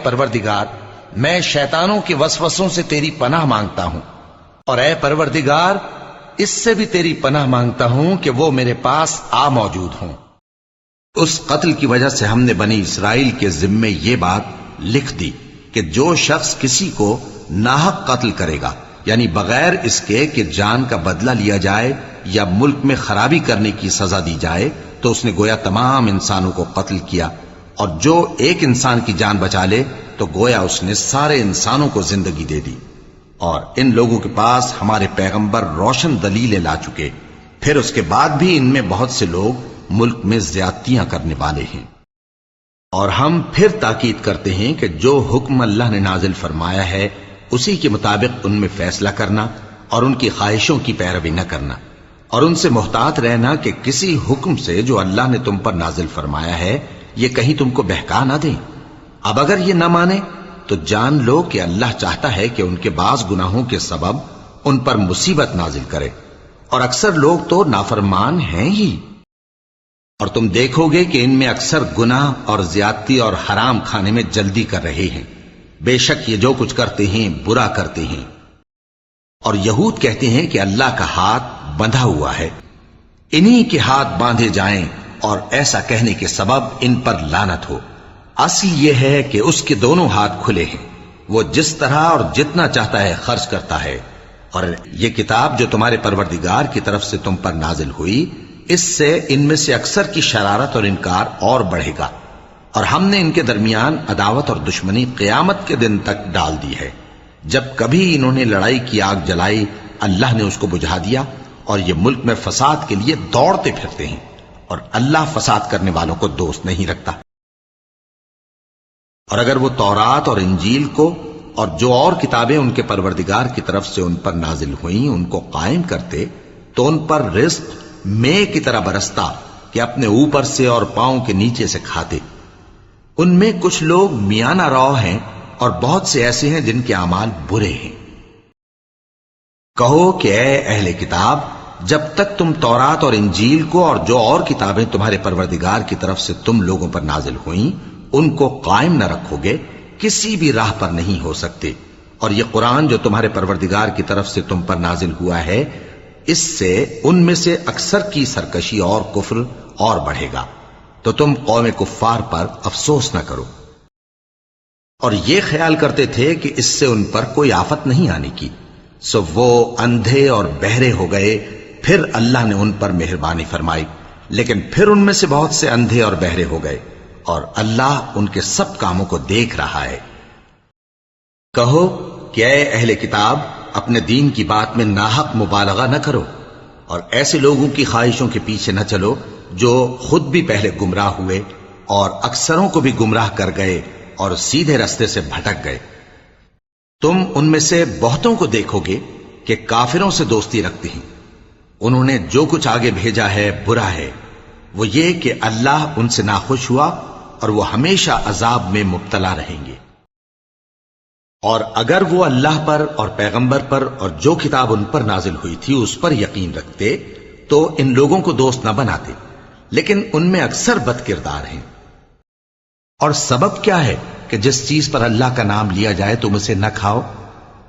پروردگار میں شیطانوں کے وسوسوں سے تیری پناہ مانگتا ہوں، اور اے پروردگار اس سے بھی تیری پناہ مانگتا ہوں کہ وہ میرے پاس آ موجود ہوں۔ اس قتل کی وجہ سے ہم نے بنی اسرائیل کے ذمے یہ بات لکھ دی کہ جو شخص کسی کو ناحق قتل کرے گا، یعنی بغیر اس کے کہ جان کا بدلہ لیا جائے یا ملک میں خرابی کرنے کی سزا دی جائے، تو اس نے گویا تمام انسانوں کو قتل کیا، اور جو ایک انسان کی جان بچا لے تو گویا اس نے سارے انسانوں کو زندگی دے دی۔ اور ان لوگوں کے پاس ہمارے پیغمبر روشن دلیلیں لا چکے، پھر اس کے بعد بھی ان میں بہت سے لوگ ملک میں زیادتیاں کرنے والے ہیں۔ اور ہم پھر تاکید کرتے ہیں کہ جو حکم اللہ نے نازل فرمایا ہے اسی کے مطابق ان میں فیصلہ کرنا اور ان کی خواہشوں کی پیروی نہ کرنا، اور ان سے محتاط رہنا کہ کسی حکم سے جو اللہ نے تم پر نازل فرمایا ہے یہ کہیں تم کو بہکا نہ دیں۔ اب اگر یہ نہ مانے تو جان لو کہ اللہ چاہتا ہے کہ ان کے بعض گناہوں کے سبب ان پر مصیبت نازل کرے، اور اکثر لوگ تو نافرمان ہیں ہی۔ اور تم دیکھو گے کہ ان میں اکثر گناہ اور زیادتی اور حرام کھانے میں جلدی کر رہے ہیں، بے شک یہ جو کچھ کرتے ہیں برا کرتے ہیں۔ اور یہود کہتے ہیں کہ اللہ کا ہاتھ بندھا ہوا ہے، انہی کے ہاتھ باندھے جائیں، اور ایسا کہنے کے سبب ان پر لعنت ہو۔ اصل یہ ہے کہ اس کے دونوں ہاتھ کھلے ہیں، وہ جس طرح اور جتنا چاہتا ہے خرچ کرتا ہے، اور یہ کتاب جو تمہارے پروردگار کی طرف سے تم پر نازل ہوئی، اس سے ان میں سے اکثر کی شرارت اور انکار اور بڑھے گا، اور ہم نے ان کے درمیان عداوت اور دشمنی قیامت کے دن تک ڈال دی ہے۔ جب کبھی انہوں نے لڑائی کی آگ جلائی اللہ نے اس کو بجھا دیا، اور یہ ملک میں فساد کے لیے دوڑتے پھرتے ہیں، اور اللہ فساد کرنے والوں کو دوست نہیں رکھتا۔ اور اگر وہ تورات اور انجیل کو اور جو اور کتابیں ان کے پروردگار کی طرف سے ان پر نازل ہوئیں ان کو قائم کرتے تو ان پر رزق مے کی طرح برستا کہ اپنے اوپر سے اور پاؤں کے نیچے سے کھاتے۔ ان میں کچھ لوگ میانہ رو ہیں اور بہت سے ایسے ہیں جن کے اعمال برے ہیں۔ کہو کہ اے اہل کتاب، جب تک تم تورات اور انجیل کو اور جو اور کتابیں تمہارے پروردگار کی طرف سے تم لوگوں پر نازل ہوئیں ان کو قائم نہ رکھو گے کسی بھی راہ پر نہیں ہو سکتے۔ اور یہ قرآن جو تمہارے پروردگار کی طرف سے تم پر نازل ہوا ہے اس سے ان میں سے اکثر کی سرکشی اور کفر اور بڑھے گا، تو تم قوم کفار پر افسوس نہ کرو۔ اور یہ خیال کرتے تھے کہ اس سے ان پر کوئی آفت نہیں آنے کی، سو وہ اندھے اور بہرے ہو گئے، پھر اللہ نے ان پر مہربانی فرمائی، لیکن پھر ان میں سے بہت سے اندھے اور بہرے ہو گئے، اور اللہ ان کے سب کاموں کو دیکھ رہا ہے۔ کہو کہ اے اہل کتاب، اپنے دین کی بات میں ناحق مبالغہ نہ کرو، اور ایسے لوگوں کی خواہشوں کے پیچھے نہ چلو جو خود بھی پہلے گمراہ ہوئے اور اکثروں کو بھی گمراہ کر گئے اور سیدھے رستے سے بھٹک گئے۔ تم ان میں سے بہتوں کو دیکھو گے کہ کافروں سے دوستی رکھتے ہیں، انہوں نے جو کچھ آگے بھیجا ہے برا ہے، وہ یہ کہ اللہ ان سے ناخوش ہوا اور وہ ہمیشہ عذاب میں مبتلا رہیں گے۔ اور اگر وہ اللہ پر اور پیغمبر پر اور جو کتاب ان پر نازل ہوئی تھی اس پر یقین رکھتے تو ان لوگوں کو دوست نہ بناتے، لیکن ان میں اکثر بد کردار ہیں۔ اور سبب کیا ہے کہ جس چیز پر اللہ کا نام لیا جائے تم اسے نہ کھاؤ،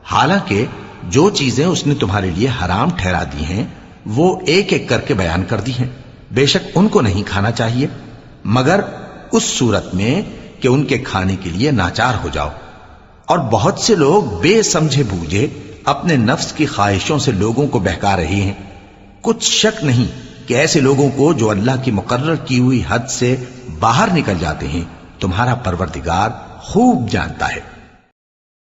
حالانکہ جو چیزیں اس نے تمہارے لیے حرام ٹھہرا دی ہیں وہ ایک ایک کر کے بیان کر دی ہیں، بے شک ان کو نہیں کھانا چاہیے مگر اس صورت میں کہ ان کے کھانے کے لیے ناچار ہو جاؤ۔ اور بہت سے لوگ بے سمجھے بوجھے اپنے نفس کی خواہشوں سے لوگوں کو بہکا رہے ہیں۔ کچھ شک نہیں کہ ایسے لوگوں کو جو اللہ کی مقرر کی ہوئی حد سے باہر نکل جاتے ہیں تمہارا پروردگار خوب جانتا ہے۔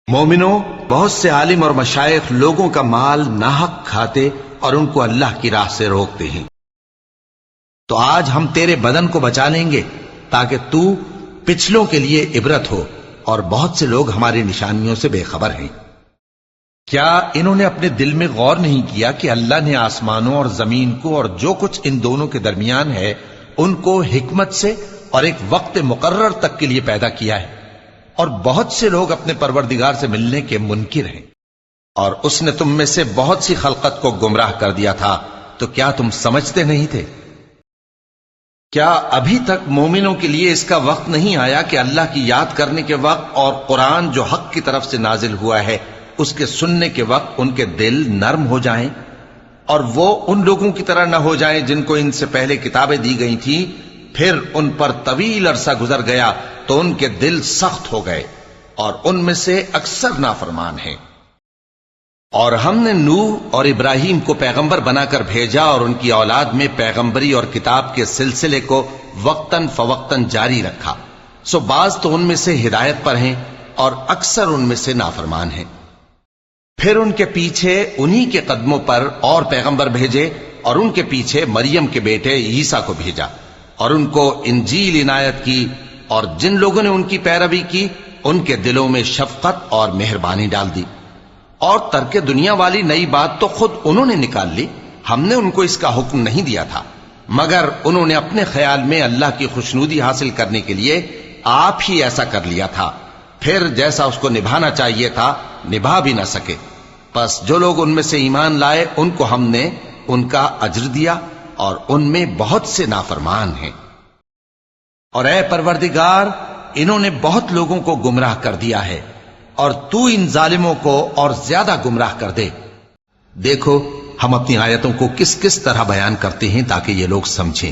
مومنوں، بہت سے عالم اور مشائخ لوگوں کا مال ناحق کھاتے اور ان کو اللہ کی راہ سے روکتے ہیں، تو آج ہم تیرے بدن کو بچا لیں گے تاکہ تو پچھلوں کے لیے عبرت ہو، اور بہت سے لوگ ہماری نشانیوں سے بے خبر ہیں۔ کیا انہوں نے اپنے دل میں غور نہیں کیا کہ اللہ نے آسمانوں اور زمین کو اور جو کچھ ان دونوں کے درمیان ہے ان کو حکمت سے اور ایک وقت مقرر تک کے لیے پیدا کیا ہے؟ اور بہت سے لوگ اپنے پروردگار سے ملنے کے منکر ہیں، اور اس نے تم میں سے بہت سی خلقت کو گمراہ کر دیا تھا، تو کیا تم سمجھتے نہیں تھے؟ کیا ابھی تک مومنوں کے لیے اس کا وقت نہیں آیا کہ اللہ کی یاد کرنے کے وقت اور قرآن جو حق کی طرف سے نازل ہوا ہے اس کے سننے کے وقت ان کے دل نرم ہو جائیں اور وہ ان لوگوں کی طرح نہ ہو جائیں جن کو ان سے پہلے کتابیں دی گئی تھیں، پھر ان پر طویل عرصہ گزر گیا تو ان کے دل سخت ہو گئے اور ان میں سے اکثر نافرمان ہیں۔ اور ہم نے نوح اور ابراہیم کو پیغمبر بنا کر بھیجا اور ان کی اولاد میں پیغمبری اور کتاب کے سلسلے کو وقتاً فوقتاً جاری رکھا، سو بعض تو ان میں سے ہدایت پر ہیں اور اکثر ان میں سے نافرمان ہیں۔ پھر ان کے پیچھے انہی کے قدموں پر اور پیغمبر بھیجے اور ان کے پیچھے مریم کے بیٹے عیسیٰ کو بھیجا اور ان کو انجیل عنایت کی، اور جن لوگوں نے ان کی پیروی کی ان کے دلوں میں شفقت اور مہربانی ڈال دی۔ اور ترک دنیا والی نئی بات تو خود انہوں نے نکال لی، ہم نے ان کو اس کا حکم نہیں دیا تھا، مگر انہوں نے اپنے خیال میں اللہ کی خوشنودی حاصل کرنے کے لیے آپ ہی ایسا کر لیا تھا، پھر جیسا اس کو نبھانا چاہیے تھا نبھا بھی نہ سکے۔ پس جو لوگ ان میں سے ایمان لائے ان کو ہم نے ان کا اجر دیا، اور ان میں بہت سے نافرمان ہیں۔ اور اے پروردگار، انہوں نے بہت لوگوں کو گمراہ کر دیا ہے، اور تو ان ظالموں کو اور زیادہ گمراہ کر دے۔ دیکھو ہم اپنی آیتوں کو کس کس طرح بیان کرتے ہیں تاکہ یہ لوگ سمجھیں۔